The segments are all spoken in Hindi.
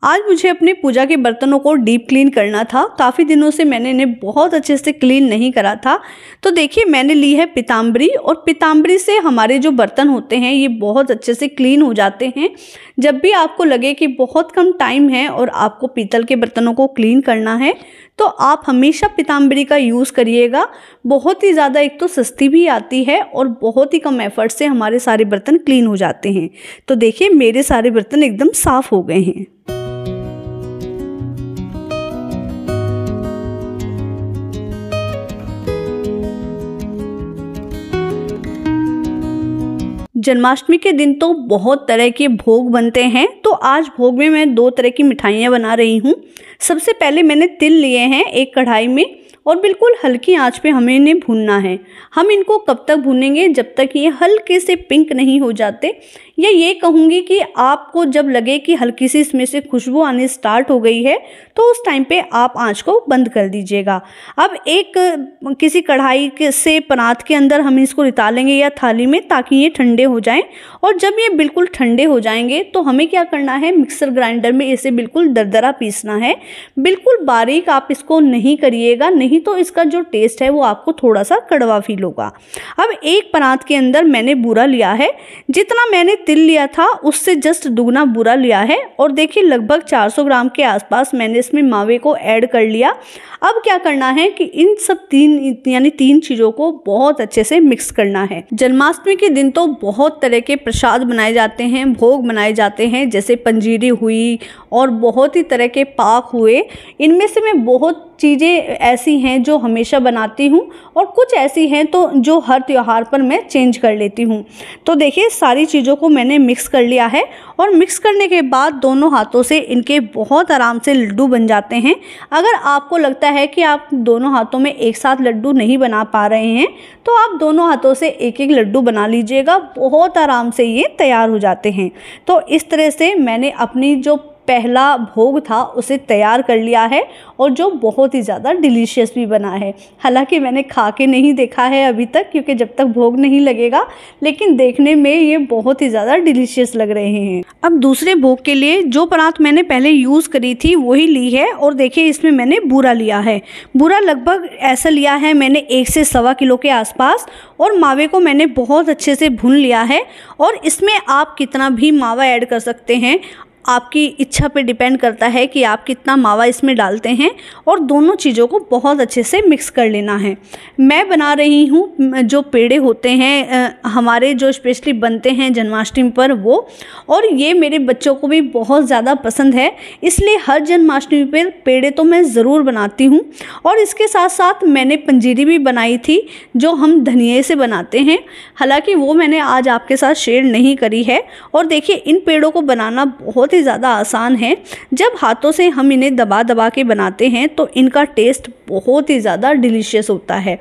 आज मुझे अपने पूजा के बर्तनों को डीप क्लीन करना था। काफ़ी दिनों से मैंने इन्हें बहुत अच्छे से क्लीन नहीं करा था। तो देखिए मैंने ली है पीताम्बरी, और पीताम्बरी से हमारे जो बर्तन होते हैं ये बहुत अच्छे से क्लीन हो जाते हैं। जब भी आपको लगे कि बहुत कम टाइम है और आपको पीतल के बर्तनों को क्लीन करना है तो आप हमेशा पीताम्बरी का यूज़ करिएगा। बहुत ही ज़्यादा, एक तो सस्ती भी आती है और बहुत ही कम एफर्ट से हमारे सारे बर्तन क्लीन हो जाते हैं। तो देखिए मेरे सारे बर्तन एकदम साफ़ हो गए हैं। जन्माष्टमी के दिन तो बहुत तरह के भोग बनते हैं। तो आज भोग में मैं 2 तरह की मिठाइयाँ बना रही हूँ। सबसे पहले मैंने तिल लिए हैं एक कढ़ाई में, और बिल्कुल हल्की आंच पे हमें इन्हें भूनना है। हम इनको कब तक भूनेंगे, जब तक ये हल्के से पिंक नहीं हो जाते, या ये कहूँगी कि आपको जब लगे कि हल्की सी इसमें से खुशबू आनी स्टार्ट हो गई है तो उस टाइम पे आप आंच को बंद कर दीजिएगा। अब एक किसी कढ़ाई से परात के अंदर हम इसको निकालेंगे या थाली में, ताकि ये ठंडे हो जाएं। और जब ये बिल्कुल ठंडे हो जाएंगे तो हमें क्या करना है, मिक्सर ग्राइंडर में इसे बिल्कुल दरदरा पीसना है। बिल्कुल बारीक आप इसको नहीं करिएगा, नहीं तो इसका जो टेस्ट है वो आपको थोड़ा सा कड़वा फील होगा। अब एक परात के अंदर मैंने बूरा लिया है। जितना मैंने तिल लिया था उससे जस्ट दुगना बूरा लिया है, और देखिए लगभग 400 ग्राम के आसपास मैंने इसमें मावे को ऐड कर लिया। अब क्या करना है कि इन सब तीन चीज़ों को बहुत अच्छे से मिक्स करना है। जन्माष्टमी के दिन तो बहुत तरह के प्रसाद बनाए जाते हैं, भोग बनाए जाते हैं, जैसे पंजीरी हुई और बहुत ही तरह के पाक हुए। इनमें से मैं बहुत चीज़ें ऐसी हैं जो हमेशा बनाती हूँ, और कुछ ऐसी हैं तो जो हर त्यौहार पर मैं चेंज कर लेती हूँ। तो देखिए सारी चीज़ों को मैंने मिक्स कर लिया है, और मिक्स करने के बाद दोनों हाथों से इनके बहुत आराम से लड्डू बन जाते हैं। अगर आपको लगता है कि आप दोनों हाथों में एक साथ लड्डू नहीं बना पा रहे हैं तो आप दोनों हाथों से एक एक लड्डू बना लीजिएगा, बहुत आराम से ये तैयार हो जाते हैं। तो इस तरह से मैंने अपनी जो पहला भोग था उसे तैयार कर लिया है, और जो बहुत ही ज़्यादा डिलीशियस भी बना है। हालांकि मैंने खा के नहीं देखा है अभी तक, क्योंकि जब तक भोग नहीं लगेगा, लेकिन देखने में ये बहुत ही ज़्यादा डिलीशियस लग रहे हैं। अब दूसरे भोग के लिए जो परात मैंने पहले यूज़ करी थी वही ली है, और देखिए इसमें मैंने बूरा लिया है। बूरा लगभग ऐसा लिया है मैंने 1 से सवा किलो के आसपास, और मावे को मैंने बहुत अच्छे से भून लिया है। और इसमें आप कितना भी मावा ऐड कर सकते हैं, आपकी इच्छा पे डिपेंड करता है कि आप कितना मावा इसमें डालते हैं, और दोनों चीज़ों को बहुत अच्छे से मिक्स कर लेना है। मैं बना रही हूँ जो पेड़े होते हैं हमारे जो स्पेशली बनते हैं जन्माष्टमी पर वो, और ये मेरे बच्चों को भी बहुत ज़्यादा पसंद है, इसलिए हर जन्माष्टमी पर पेड़े तो मैं ज़रूर बनाती हूँ। और इसके साथ साथ मैंने पंजीरी भी बनाई थी जो हम धनिए से बनाते हैं, हालाँकि वो मैंने आज आपके साथ शेयर नहीं करी है। और देखिए इन पेड़ों को बनाना बहुत ही ज़्यादा आसान है। जब हाथों से हम इन्हें दबा दबा के बनाते हैं तो इनका टेस्ट बहुत ही ज़्यादा डिलीशियस होता है।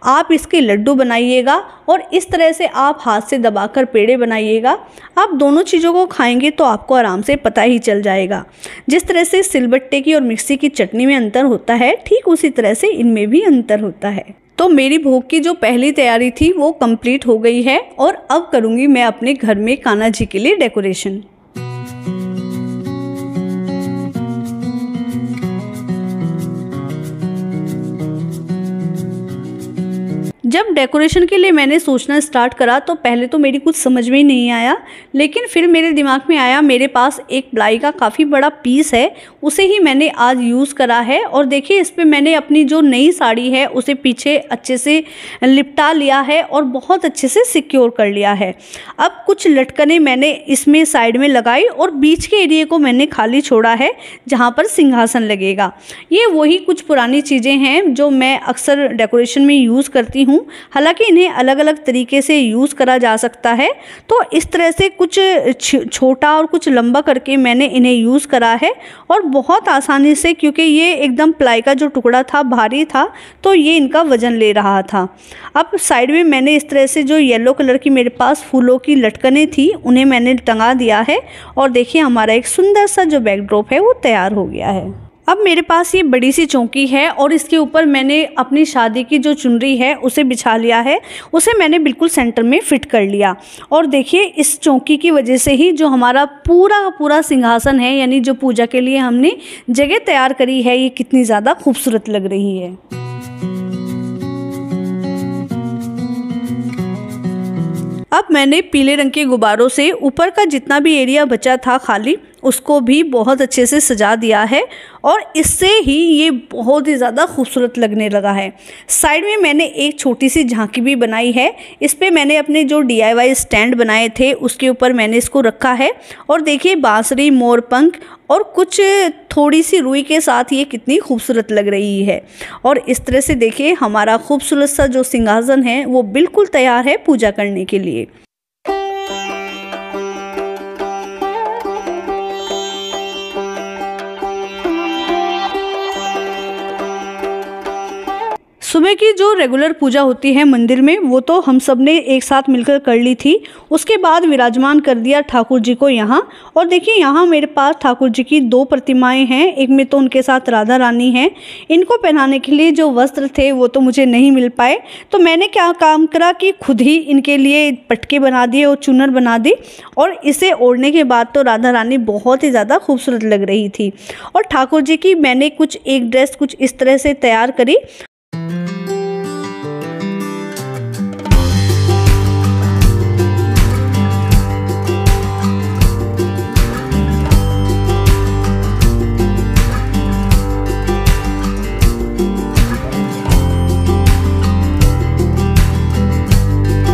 आप इसके लड्डू बनाइएगा, और इस तरह से आप हाथ से दबाकर पेड़े बनाइएगा। आप दोनों चीज़ों को खाएंगे तो आपको आराम से पता ही चल जाएगा। जिस तरह से सिलबट्टे की और मिक्सी की चटनी में अंतर होता है, ठीक उसी तरह से इनमें भी अंतर होता है। तो मेरी भोग की जो पहली तैयारी थी वो कंप्लीट हो गई है, और अब करूँगी मैं अपने घर में कान्हा जी के लिए डेकोरेशन। जब डेकोरेशन के लिए मैंने सोचना स्टार्ट करा तो पहले तो मेरी कुछ समझ में ही नहीं आया, लेकिन फिर मेरे दिमाग में आया मेरे पास एक प्लाई का काफ़ी बड़ा पीस है, उसे ही मैंने आज यूज़ करा है। और देखिए इस पे मैंने अपनी जो नई साड़ी है उसे पीछे अच्छे से लिपटा लिया है और बहुत अच्छे से सिक्योर कर लिया है। अब कुछ लटकने मैंने इसमें साइड में लगाई, और बीच के एरिए को मैंने खाली छोड़ा है जहाँ पर सिंहासन लगेगा। ये वही कुछ पुरानी चीज़ें हैं जो मैं अक्सर डेकोरेशन में यूज़ करती हूँ, हालांकि इन्हें अलग अलग तरीके से यूज़ करा जा सकता है। तो इस तरह से कुछ छोटा और कुछ लंबा करके मैंने इन्हें यूज़ करा है, और बहुत आसानी से, क्योंकि ये एकदम प्लाई का जो टुकड़ा था भारी था तो ये इनका वज़न ले रहा था। अब साइड में मैंने इस तरह से जो येलो कलर की मेरे पास फूलों की लटकनें थी उन्हें मैंने टंगा दिया है, और देखिए हमारा एक सुंदर सा जो बैकड्रॉप है वो तैयार हो गया है। अब मेरे पास ये बड़ी सी चौकी है और इसके ऊपर मैंने अपनी शादी की जो चुनरी है उसे बिछा लिया है, उसे मैंने बिल्कुल सेंटर में फिट कर लिया। और देखिए इस चौकी की वजह से ही जो हमारा पूरा का पूरा सिंहासन है, यानी जो पूजा के लिए हमने जगह तैयार करी है, ये कितनी ज़्यादा खूबसूरत लग रही है। अब मैंने पीले रंग के गुब्बारों से ऊपर का जितना भी एरिया बचा था खाली, उसको भी बहुत अच्छे से सजा दिया है और इससे ही ये बहुत ही ज़्यादा खूबसूरत लगने लगा है। साइड में मैंने एक छोटी सी झांकी भी बनाई है। इस पे मैंने अपने जो DIY स्टैंड बनाए थे उसके ऊपर मैंने इसको रखा है। और देखिए बांसुरी, मोरपंख और कुछ थोड़ी सी रुई के साथ ये कितनी खूबसूरत लग रही है। और इस तरह से देखिए हमारा खूबसूरत सा जो सिंहासन है वो बिल्कुल तैयार है पूजा करने के लिए। सुबह की जो रेगुलर पूजा होती है मंदिर में, वो तो हम सब ने एक साथ मिलकर कर ली थी। उसके बाद विराजमान कर दिया ठाकुर जी को यहाँ। और देखिए यहाँ मेरे पास ठाकुर जी की 2 प्रतिमाएं हैं। एक में तो उनके साथ राधा रानी हैं। इनको पहनाने के लिए जो वस्त्र थे वो तो मुझे नहीं मिल पाए, तो मैंने क्या काम करा कि खुद ही इनके लिए पटके बना दिए और चुनर बना दी। और इसे ओढ़ने के बाद तो राधा रानी बहुत ही ज़्यादा खूबसूरत लग रही थी। और ठाकुर जी की मैंने एक ड्रेस कुछ इस तरह से तैयार करी।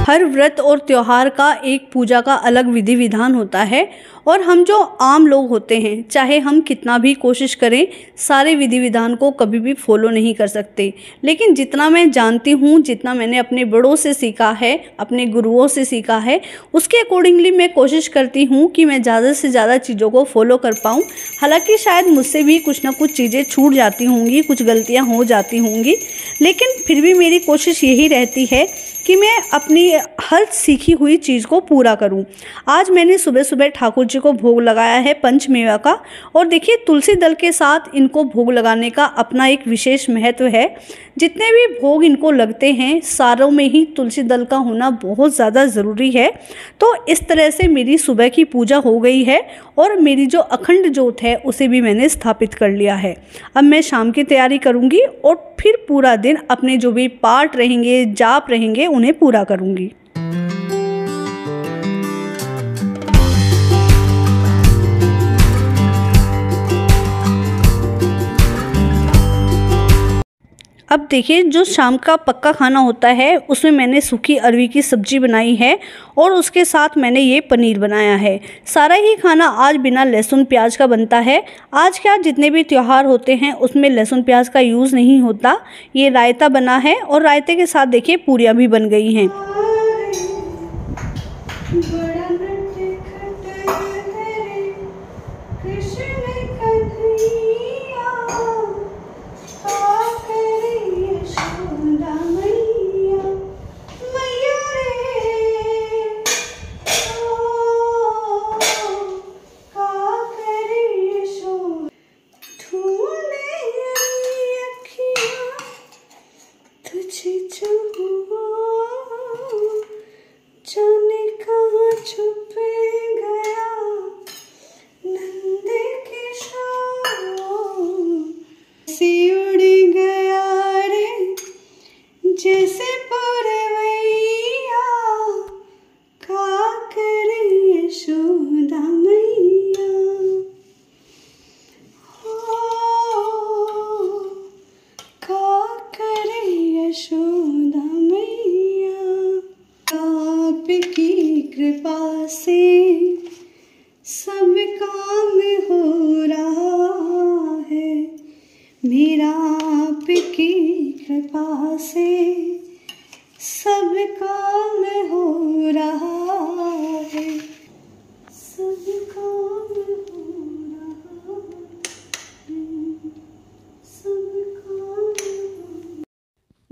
हर व्रत और त्योहार का एक पूजा का अलग विधि विधान होता है और हम जो आम लोग होते हैं, चाहे हम कितना भी कोशिश करें, सारे विधि विधान को कभी भी फॉलो नहीं कर सकते। लेकिन जितना मैं जानती हूँ, जितना मैंने अपने बड़ों से सीखा है, अपने गुरुओं से सीखा है, उसके अकॉर्डिंगली मैं कोशिश करती हूँ कि मैं ज़्यादा से ज़्यादा चीज़ों को फॉलो कर पाऊँ। हालांकि शायद मुझसे भी कुछ ना कुछ चीज़ें छूट जाती होंगी, कुछ गलतियाँ हो जाती होंगी, लेकिन फिर भी मेरी कोशिश यही रहती है कि मैं अपनी हर सीखी हुई चीज़ को पूरा करूं। आज मैंने सुबह सुबह ठाकुर जी को भोग लगाया है पंचमेवा का। और देखिए तुलसी दल के साथ इनको भोग लगाने का अपना एक विशेष महत्व है। जितने भी भोग इनको लगते हैं, सारों में ही तुलसी दल का होना बहुत ज़्यादा ज़रूरी है। तो इस तरह से मेरी सुबह की पूजा हो गई है और मेरी जो अखंड ज्योत है उसे भी मैंने स्थापित कर लिया है। अब मैं शाम की तैयारी करूँगी और फिर पूरा दिन अपने जो भी पाठ रहेंगे, जाप रहेंगे, उन्हें पूरा करूँगी। अब देखिए जो शाम का पक्का खाना होता है उसमें मैंने सूखी अरवी की सब्जी बनाई है और उसके साथ मैंने ये पनीर बनाया है। सारा ही खाना आज बिना लहसुन प्याज का बनता है। आज क्या जितने भी त्योहार होते हैं उसमें लहसुन प्याज का यूज़ नहीं होता। ये रायता बना है और रायते के साथ देखिए पूरियाँ भी बन गई हैं। जाने कहाँ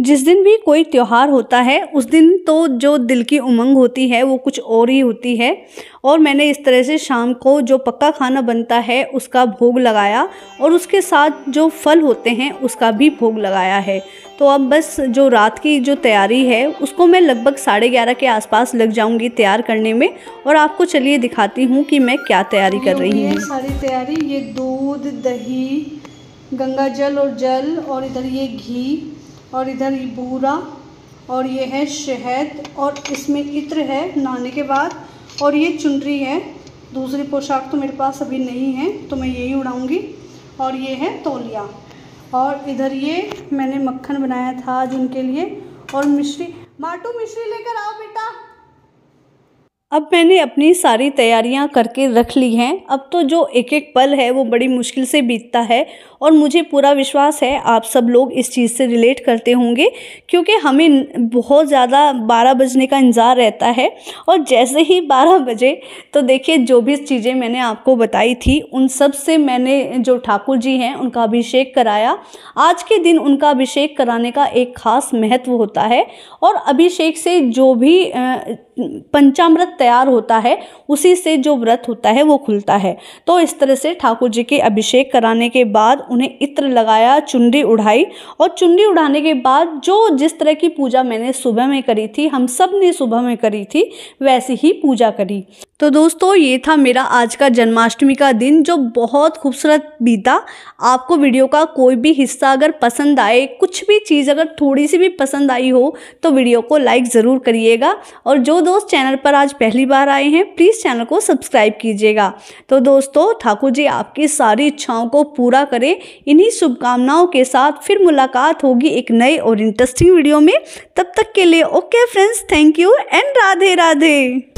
जिस दिन भी कोई त्योहार होता है उस दिन तो जो दिल की उमंग होती है वो कुछ और ही होती है। और मैंने इस तरह से शाम को जो पक्का खाना बनता है उसका भोग लगाया और उसके साथ जो फल होते हैं उसका भी भोग लगाया है। तो अब बस जो रात की जो तैयारी है उसको मैं लगभग 11:30 के आसपास लग जाऊंगी तैयार करने में। और आपको चलिए दिखाती हूँ कि मैं क्या तैयारी कर रही हूँ। सारी तैयारी, ये दूध, दही, गंगा जल और जल, और इधर ये घी, और इधर ये बूरा, और ये है शहद, और इसमें इत्र है नहाने के बाद, और ये चुनरी है। दूसरी पोशाक तो मेरे पास अभी नहीं है तो मैं यही उड़ाऊंगी। और ये है तौलिया, और इधर ये मैंने मक्खन बनाया था आज उनके लिए, और मिश्री। माटू मिश्री लेकर आओ बेटा। अब मैंने अपनी सारी तैयारियां करके रख ली हैं। अब तो जो एक एक पल है वो बड़ी मुश्किल से बीतता है, और मुझे पूरा विश्वास है आप सब लोग इस चीज़ से रिलेट करते होंगे, क्योंकि हमें बहुत ज़्यादा 12 बजने का इंतज़ार रहता है। और जैसे ही 12 बजे तो देखिए जो भी चीज़ें मैंने आपको बताई थी उन सब से मैंने जो ठाकुर जी हैं उनका अभिषेक कराया। आज के दिन उनका अभिषेक कराने का एक ख़ास महत्व होता है, और अभिषेक से जो भी पंचामृत तैयार होता है उसी से जो व्रत होता है वो खुलता है। तो इस तरह से ठाकुर जी के अभिषेक कराने के बाद उन्हें इत्र लगाया, चुनरी उड़ाई, और चुनरी उड़ाने के बाद जो जिस तरह की पूजा मैंने सुबह में करी थी, हम सब ने सुबह में करी थी, वैसी ही पूजा करी। तो दोस्तों ये था मेरा आज का जन्माष्टमी का दिन जो बहुत खूबसूरत बीता। आपको वीडियो का कोई भी हिस्सा अगर पसंद आए, कुछ भी चीज़ अगर थोड़ी सी भी पसंद आई हो तो वीडियो को लाइक ज़रूर करिएगा। और जो दोस्त चैनल पर आज पहली बार आए हैं प्लीज़ चैनल को सब्सक्राइब कीजिएगा। तो दोस्तों ठाकुर जी आपकी सारी इच्छाओं को पूरा करें। इन्हीं शुभकामनाओं के साथ फिर मुलाकात होगी एक नए और इंटरेस्टिंग वीडियो में। तब तक के लिए okay friends, thank you and Radhe Radhe.